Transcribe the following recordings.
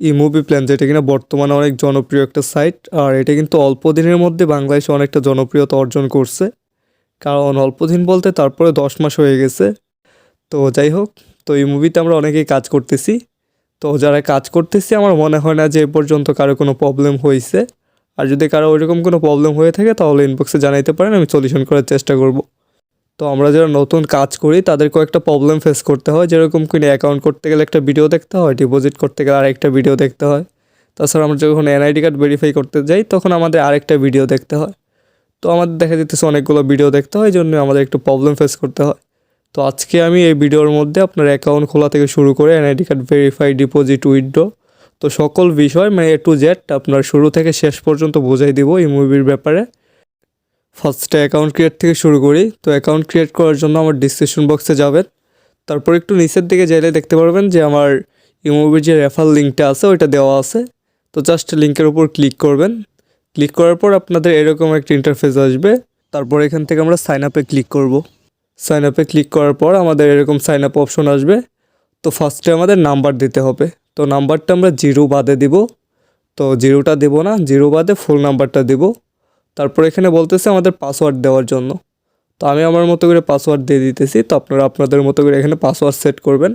EMovieplan যেটা কিনা বর্তমানে অনেক জনপ্রিয় একটা সাইট, আর এটা কিন্তু অল্প দিনের মধ্যে বাংলাদেশে অনেকটা জনপ্রিয়তা অর্জন করছে। কারণ অল্প দিন বলতে তারপরে 10 মাস হয়ে গেছে। তো যাই হোক, তো এই মুভিতে আমরা অনেকেই কাজ করতেছি। তো যারা কাজ করতেছি আমার মনে হয় না যে এ পর্যন্ত কারো কোনো প্রবলেম হয়েছে। আর যদি কারো ওইরকম কোনো প্রবলেম হয়ে থাকে তাহলে ইনবক্সে জানাইতে পারেন, আমি সলিউশন করার চেষ্টা করব। তো আমরা যারা নতুন কাজ করি তাদের কয়েকটা প্রবলেম ফেস করতে হয়, যেরকম কোনো অ্যাকাউন্ট করতে গেলে একটা ভিডিও দেখতে হয়, ডিপোজিট করতে গেলে আরেকটা ভিডিও দেখতে হয়। তাছাড়া আমরা যখন এনআইডি কার্ড ভেরিফাই করতে যাই তখন আমাদের আরেকটা ভিডিও দেখতে হয়। তো আমাদের দেখা যেতেছে অনেকগুলো ভিডিও দেখতে হয়, এই জন্য আমাদের একটু প্রবলেম ফেস করতে হয়। তো আজকে আমি এই ভিডিওর মধ্যে আপনার অ্যাকাউন্ট খোলা থেকে শুরু করে NID card verify, deposit, withdraw, তো সকল বিষয় মানে A to Z আপনার শুরু থেকে শেষ পর্যন্ত বোঝাই দিব এই মুভির ব্যাপারে। ফার্স্টে অ্যাকাউন্ট ক্রিয়েট থেকে শুরু করি। তো অ্যাকাউন্ট ক্রিয়েট করার জন্য আমার ডিসক্রিপশন বক্সে যাবেন, তারপর একটু নিচের দিকে যাইলে দেখতে পারবেন যে আমার ইমুভির যে রেফার লিঙ্কটা আছে ওইটা দেওয়া আছে। তো জাস্ট লিঙ্কের উপর ক্লিক করবেন। ক্লিক করার পর আপনাদের এরকম একটা ইন্টারফেস আসবে। তারপর এখান থেকে আমরা সাইন আপে ক্লিক করব। সাইন আপে ক্লিক করার পর আমাদের এরকম সাইন আপ অপশন আসবে। তো ফার্স্টে আমাদের নাম্বার দিতে হবে। তো নাম্বারটা আমরা 0 বাদে দিব। তো 0টা দেব না, 0 বাদে ফুল নাম্বারটা দিব। তারপর এখানে বলতেছে আমাদের পাসওয়ার্ড দেওয়ার জন্য। তো আমি আমার মতো করে পাসওয়ার্ড দিয়ে দিতেছি। তো আপনারা আপনাদের মতো করে এখানে পাসওয়ার্ড সেট করবেন।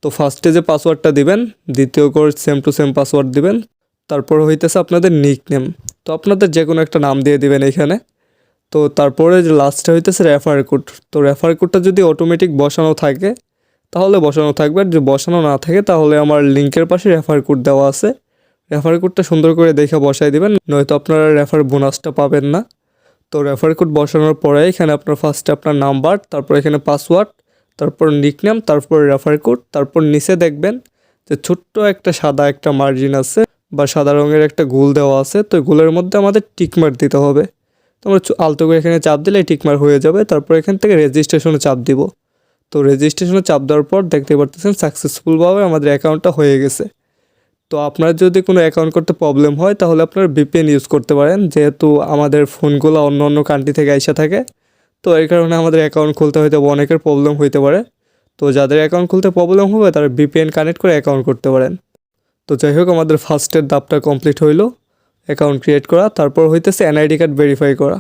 তো ফার্স্টে যে পাসওয়ার্ডটা দিবেন, দ্বিতীয় করে সেম টু সেম পাসওয়ার্ড দিবেন। তারপর হইতেছে আপনাদের নিক নেম। তো আপনাদের যে কোনো একটা নাম দিয়ে দিবেন এখানে। তো তারপরে যে লাস্টে হইতেছে রেফার কোড। তো রেফার কোডটা যদি অটোমেটিক বসানো থাকে তাহলে বসানো থাকবে, আর যদি বসানো না থাকে তাহলে আমার লিঙ্কের পাশে রেফার কোড দেওয়া আছে, রেফার কোডটা সুন্দর করে দেখে বসাই দিবেন, নয়তো আপনারা রেফার বোনাসটা পাবেন না। তো রেফার কোড বসানোর পরে এখানে আপনার ফার্স্টে আপনার নাম্বার, তারপর এখানে পাসওয়ার্ড, তারপর নিকনেম, তারপর রেফার কোড, তারপর নিচে দেখবেন যে ছোট্ট একটা সাদা একটা মার্জিন আছে বা সাদা রঙের একটা গোল দেওয়া আছে। তো গোলের মধ্যে আমাদের টিকমার্ক দিতে হবে। তো আমরা আলতো করে এখানে চাপ দিলে টিকমার্ক হয়ে যাবে। তারপর এখান থেকে রেজিস্ট্রেশনে চাপ দিব। তো রেজিস্ট্রেশনে চাপ দেওয়ার পর দেখতে পারতেছেন সাকসেসফুলভাবে আমাদের অ্যাকাউন্টটা হয়ে গেছে। তো আপনার যদি কোনো অ্যাকাউন্ট করতে প্রবলেম হয় তাহলে আপনারা VPN ইউজ করতে পারেন, যেহেতু আমাদের ফোনগুলো অন্য অন্য কান্ট্রি থেকে আইসা থাকে। তো এই কারণে আমাদের অ্যাকাউন্ট খুলতে হয়তো অনেকের প্রবলেম হইতে পারে। তো যাদের অ্যাকাউন্ট খুলতে প্রবলেম হবে তারা VPN কানেক্ট করে অ্যাকাউন্ট করতে পারেন। তো যাই হোক, আমাদের ফার্স্টের ধাপটা কমপ্লিট হইলো, অ্যাকাউন্ট ক্রিয়েট করা। তারপর হইতেছে এনআইডি কার্ড ভেরিফাই করা।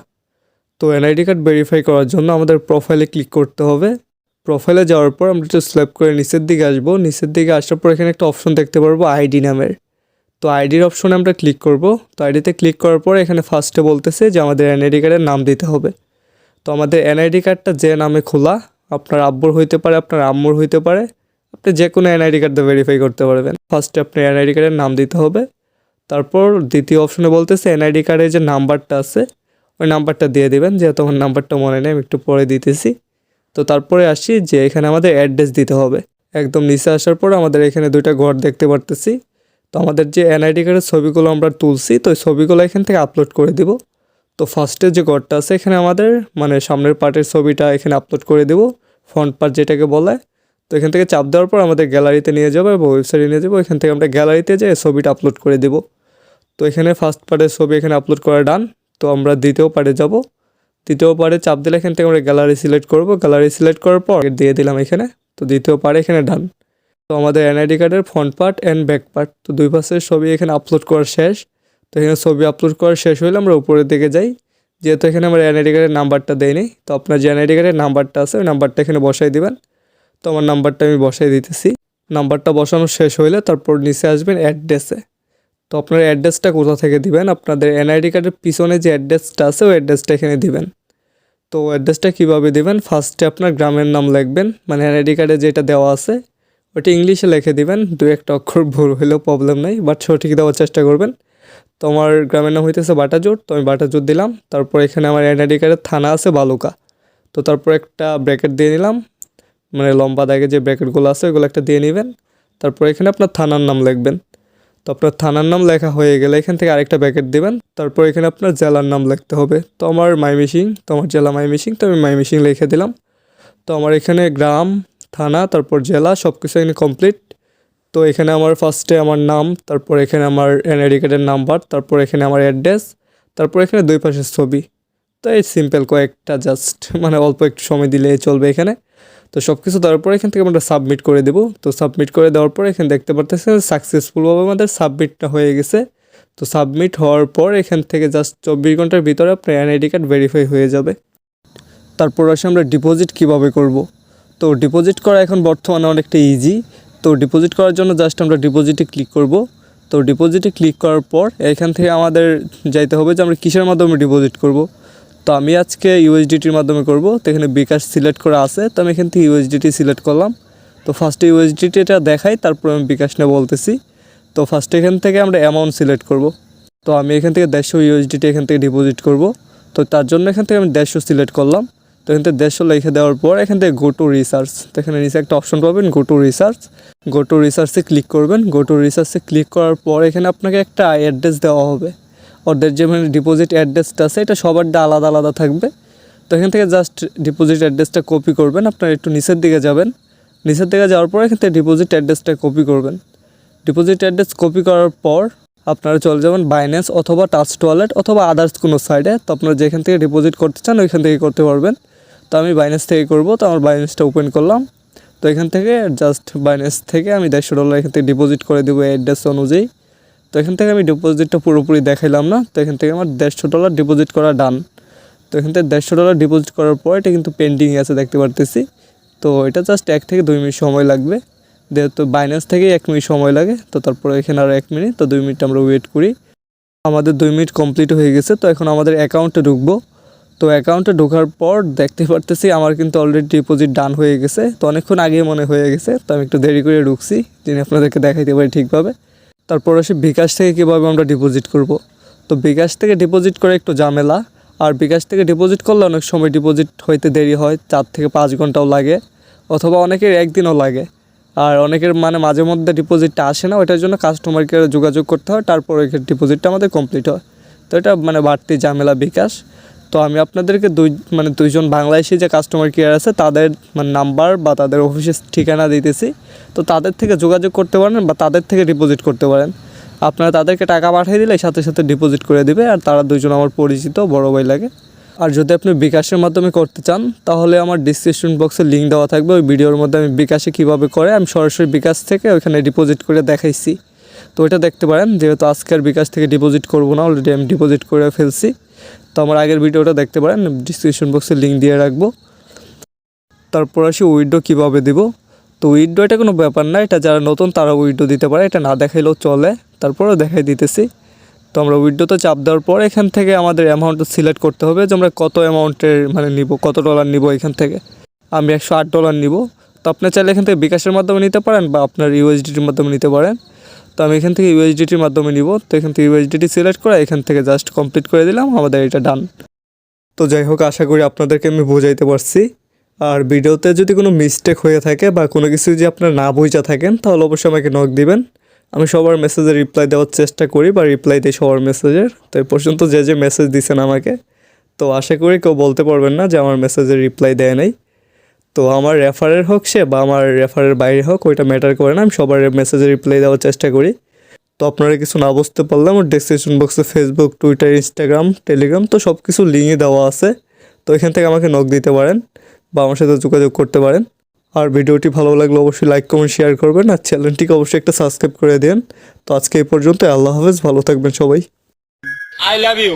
তো এনআইডি কার্ড ভেরিফাই করার জন্য আমাদের প্রোফাইলে ক্লিক করতে হবে। প্রোফাইলে যাওয়ার পর আমরা একটু স্ল্যাপ করে নিচের দিকে আসবো। নিচের দিকে আসার পর এখানে একটা অপশন দেখতে পারবো আইডি নামের। তো আইডির অপশনে আমরা ক্লিক করব। তো আইডিতে ক্লিক করার পর এখানে ফার্স্টে বলতেছে যে আমাদের এনআইডি কার্ডের নাম দিতে হবে। তো আমাদের এনআইডি কার্ডটা যে নামে খোলা, আপনার আব্বুর হইতে পারে, আপনার আম্মুর হইতে পারে, আপনি যে কোনো এনআইডি কার্ড দিয়ে ভেরিফাই করতে পারবেন। ফার্স্টে আপনি এনআইডি কার্ডের নাম দিতে হবে। তারপর দ্বিতীয় অপশনে বলতেছে এনআইডি কার্ডের যে নাম্বারটা আছে ওই নাম্বারটা দিয়ে দিবেন, যেহেতু আমার নাম্বারটা মনে নেই আমি একটু পরে দিতেছি। তো তারপরে আসি যে এখানে আমাদের অ্যাড্রেস দিতে হবে। একদম নিচে আসার পর আমাদের এখানে দুইটা ঘর দেখতে পারতেছি। তো আমাদের যে এনআইডি কার্ডের ছবিগুলো আমরা তুলছি, তো ওই ছবিগুলো এখান থেকে আপলোড করে দিব। তো ফার্স্টে যে ঘরটা আছে এখানে আমাদের মানে সামনের পার্টের ছবিটা এখানে আপলোড করে দেব, ফ্রন্ট পার্ট যেটাকে বলে। তো এখান থেকে চাপ দেওয়ার পর আমাদের গ্যালারিতে নিয়ে যাবে বা ওয়েবসাইটে নিয়ে যাবো। এখান থেকে আমরা গ্যালারিতে যেয়ে ছবিটা আপলোড করে দেব। তো এখানে ফার্স্ট পার্টের ছবি এখানে আপলোড করা ডান। তো আমরা দ্বিতীয় পার্টে যাব। দ্বিতীয় পার্টে চাপ দিলে এখান থেকে আমরা গ্যালারি সিলেক্ট করব। গ্যালারি সিলেক্ট করার পর দিয়ে দিলাম এখানে। তো দ্বিতীয় পার্ট এখানে ডান। তো আমাদের এনআইডি কার্ডের front part and back part, তো দুই পাশের ছবি এখানে আপলোড করা শেষ। তো এখানে ছবি আপলোড করা শেষ হলে আমরা উপরের দিকে যাই। যেহেতু এখানে আমরা এনআইডি কার্ডের নাম্বারটা দেয়নি, তো আপনার যে এনআইডি কার্ডের নাম্বারটা আছে ওই নাম্বারটা এখানে বসাই দিবেন। তো আমার নাম্বারটা আমি বসাই দিতেছি। নাম্বারটা বসানো শেষ হইলে তারপর নিচে আসবেন অ্যাড্রেসে। তো আপনার অ্যাড্রেসটা কোথা থেকে দিবেন, আপনাদের এনআইডি কার্ডের পিছনে যে অ্যাড্রেসটা আছে ওই অ্যাড্রেসটা এখানে দিবেন। তো অ্যাড্রেসটা কীভাবে দেবেন, ফার্স্টে আপনার গ্রামের নাম লিখবেন, মানে এনআইডি কার্ডে যেটা দেওয়া আছে ওটা ইংলিশে লিখে দিবেন। দু একটা অক্ষর ভুল হলেও প্রবলেম নাই, বাট সঠিক দেওয়ার চেষ্টা করবেন। তো আমার গ্রামের নাম হইতেছে বাটাজোর, তো আমি বাটাজোর দিলাম। তারপর এখানে আমার এনআইডি কার্ডের থানা আছে বালুকা। তো তারপর একটা ব্র্যাকেট দিয়ে নিলাম, মানে লম্বা দাগে যে ব্র্যাকেটগুলো আছে ওইগুলো একটা দিয়ে নেবেন। তারপর এখানে আপনার থানার নাম লিখবেন। তো আপনার থানার নাম লেখা হয়ে গেলে এখান থেকে আরেকটা ব্র্যাকেট দেবেন। তারপর এখানে আপনার জেলার নাম লিখতে হবে। তো আমার মাইমিসিং, তো আমার জেলা মাইমিসিং, তো আমি মাইমিসিং লিখে দিলাম। তো আমার এখানে গ্রাম, থানা, তারপর জেলা সব কিছু এখানে কমপ্লিট। তো এখানে আমার ফার্স্টে আমার নাম, তারপর এখানে আমার এনআইডি কার্ডের নাম্বার, তারপর এখানে আমার অ্যাড্রেস, তারপর এখানে দুই পাশের ছবি। তো এই সিম্পল কয়েকটা জাস্ট মানে অল্প একটু সময় দিলে চলবে এখানে। তো সব কিছু দেওয়ার পর এখান থেকে আমরা সাবমিট করে দেবো। তো সাবমিট করে দেওয়ার পর এখানে দেখতে পারতেছেন সাকসেসফুলভাবে আমাদের সাবমিটটা হয়ে গেছে। তো সাবমিট হওয়ার পর এখান থেকে জাস্ট 24 ঘন্টার ভিতরে আপনার এনআইডি কার্ড ভেরিফাই হয়ে যাবে। তারপর আসে আমরা ডিপোজিট কিভাবে করব। তো ডিপোজিট করা এখন বর্তমানে অনেকটা ইজি। তো ডিপোজিট করার জন্য জাস্ট আমরা ডিপোজিটে ক্লিক করব। তো ডিপোজিটে ক্লিক করার পর এখান থেকে আমাদের যাইতে হবে যে আমরা কিসের মাধ্যমে ডিপোজিট করব। তো আমি আজকে ইউএসডিটির মাধ্যমে করব। তো এখানে বিকাশ সিলেক্ট করা আছে, তো আমি এখান থেকে ইউএসডিটি সিলেক্ট করলাম। তো ফার্স্টে ইউএসডিটিটা দেখাই, তারপর আমি বিকাশ নিয়ে বলতেছি। তো ফার্স্টে এখান থেকে আমরা অ্যামাউন্ট সিলেক্ট করব। তো আমি এখান থেকে 150 ইউএসডিটি এখান থেকে ডিপোজিট করব। তো তার জন্য এখান থেকে আমি 150 সিলেক্ট করলাম। তো এখান থেকে 150 লিখে দেওয়ার পর এখান থেকে গো টু রিসার্চ, তো এখানে নিচে একটা অপশন পাবেন go to research. Go to রিসার্চে ক্লিক করবেন। গো টু রিসার্চে ক্লিক করার পর এখানে আপনাকে একটা অ্যাড্রেস দেওয়া হবে। ওদের যে মানে ডিপোজিট অ্যাড্রেসটা আছে এটা সবারটা আলাদা আলাদা থাকবে। তো এখান থেকে জাস্ট ডিপোজিট অ্যাড্রেসটা কপি করবেন। আপনারা একটু নিচের দিকে যাবেন। নিচের দিকে যাওয়ার পর এখান থেকে ডিপোজিট অ্যাড্রেসটা কপি করবেন। ডিপোজিট অ্যাড্রেস কপি করার পর আপনারা চলে যাবেন বাইন্যান্স অথবা ট্রাস্ট ওয়ালেট অথবা আদার্স কোনো সাইডে। তো আপনারা যেখান থেকে ডিপোজিট করতে চান ওইখান থেকে করতে পারবেন। তো আমি বাইন্যান্স থেকে করব। তো আমার বাইন্যান্সটা ওপেন করলাম। তো এখান থেকে জাস্ট বাইন্যান্স থেকে আমি $150 এখান থেকে ডিপোজিট করে দেবো অ্যাড্রেস অনুযায়ী। তো এখান থেকে আমি ডিপোজিটটা পুরোপুরি দেখাইলাম না। তো এখান থেকে আমার $150 ডিপোজিট করা ডান। তো এখান থেকে $150 ডিপোজিট করার পর এটা কিন্তু পেন্ডিংয়ে আছে দেখতে পারতেছি। তো এটা জাস্ট 1 থেকে 2 মিনিট সময় লাগবে। যেহেতু বাইন্যান্স থেকেই 1 মিনিট সময় লাগে। তো তারপরে এখানে আরও 1 মিনিট, তো 2 মিনিট আমরা ওয়েট করি। আমাদের 2 মিনিট কমপ্লিট হয়ে গেছে। তো এখন আমাদের অ্যাকাউন্টে ঢুকবো। তো অ্যাকাউন্টে ঢোকার পর দেখতে পারতেছি আমার কিন্তু অলরেডি ডিপোজিট ডান হয়ে গেছে। তো অনেকক্ষণ আগে মনে হয়ে গেছে। তো আমি একটু দেরি করে ঢুকছি, যিনি আপনাদেরকে দেখাইতে পারি ঠিকভাবে। তারপর আসে বিকাশ থেকে কীভাবে আমরা ডিপোজিট করব। তো বিকাশ থেকে ডিপোজিট করে একটু ঝামেলা। আর বিকাশ থেকে ডিপোজিট করলে অনেক সময় ডিপোজিট হইতে দেরি হয়, 4 থেকে 5 ঘন্টাও লাগে, অথবা অনেকের একদিনও লাগে। আর অনেকের মানে মাঝে মধ্যে ডিপোজিটটা আসে না, ওইটার জন্য কাস্টমার কেয়ারে যোগাযোগ করতে হয়, তারপর ওই ডিপোজিটটা আমাদের কমপ্লিট হয়। তো এটা মানে বাড়তি ঝামেলা বিকাশ। তো আমি আপনাদেরকে দুইজন বাংলাদেশি যে কাস্টমার কেয়ার আছে তাদের মানে নাম্বার বা তাদের অফিসের ঠিকানা দিতেছি। তো তাদের থেকে যোগাযোগ করতে পারেন বা তাদের থেকে ডিপোজিট করতে পারেন। আপনারা তাদেরকে টাকা পাঠিয়ে দিলে সাথে সাথে ডিপোজিট করে দিবে। আর তারা দুইজন আমার পরিচিত, বড় ভাই লাগে। আর যদি আপনি বিকাশের মাধ্যমে করতে চান তাহলে আমার ডিসক্রিপশন বক্সে লিঙ্ক দেওয়া থাকবে। ওই ভিডিওর মধ্যে আমি বিকাশে কীভাবে করে আমি সরাসরি বিকাশ থেকে ওইখানে ডিপোজিট করে দেখাইছি। তো এটা দেখতে পারেন। যেহেতু আজকের বিকাশ থেকে ডিপোজিট করব না, অলরেডি আমি ডিপোজিট করে ফেলছি। তো আমার আগের ভিডিওটা দেখতে পারেন, ডিসক্রিপশন বক্সে লিঙ্ক দিয়ে রাখবো। তারপর আসি উইথড্র কীভাবে দিব। তো উইথড্র এটা কোনো ব্যাপার না, এটা যারা নতুন তারা উইথড্র দিতে পারে, এটা না দেখাইলেও চলে। তারপরেও দেখাই দিতেছি। তো আমরা উইথড্রতে চাপ দেওয়ার পর এখান থেকে আমাদের অ্যামাউন্টটা সিলেক্ট করতে হবে যে আমরা কত অ্যামাউন্টের মানে নিব, কত ডলার নিব। এখান থেকে আমি $108 নিব। তো আপনি চাইলে এখান থেকে বিকাশের মাধ্যমে নিতে পারেন বা আপনার ইউএসডিটির মাধ্যমে নিতে পারেন। তো আমি এখান থেকে ইউএসডিটির মাধ্যমে নিব। তো এখান থেকে ইউএসডিটি সিলেক্ট করে এখান থেকে জাস্ট কমপ্লিট করে দিলাম, আমাদের এটা ডান। তো যাই হোক, আশা করি আপনাদেরকে আমি বোঝাইতে পারছি। আর ভিডিওতে যদি কোনো মিস্টেক হয়ে থাকে বা কোনো কিছু যদি আপনারা না বুঝা থাকেন তাহলে অবশ্যই আমাকে নক দিবেন। আমি সবার মেসেজের রিপ্লাই দেওয়ার চেষ্টা করি বা রিপ্লাই দিই সবার মেসেজের। তো এই পর্যন্ত যে যে মেসেজ দিয়েছেন আমাকে, তো আশা করি কেউ বলতে পারবেন না যে আমার মেসেজের রিপ্লাই দেয় নাই। তো আমার রেফারের হোক সে বা আমার রেফারের বাইরে হোক, ওইটা ম্যাটার করে না, আমি সবার মেসেজের রিপ্লাই দেওয়ার চেষ্টা করি। তো আপনারা কিছু না বুঝতে পারলে আমার ডেসক্রিপশন বক্সে ফেসবুক, টুইটার, ইনস্টাগ্রাম, টেলিগ্রাম তো সব কিছু লিঙ্কই দেওয়া আছে। তো এখান থেকে আমাকে নক দিতে পারেন বা আমার সাথে যোগাযোগ করতে পারেন। আর ভিডিওটি ভালো লাগলে অবশ্যই লাইক, কমেন্ট, শেয়ার করবেন। আর চ্যানেলটিকে অবশ্যই একটা সাবস্ক্রাইব করে দিন। তো আজকে এই পর্যন্ত, আল্লাহ হাফেজ, ভালো থাকবেন সবাই। I love you.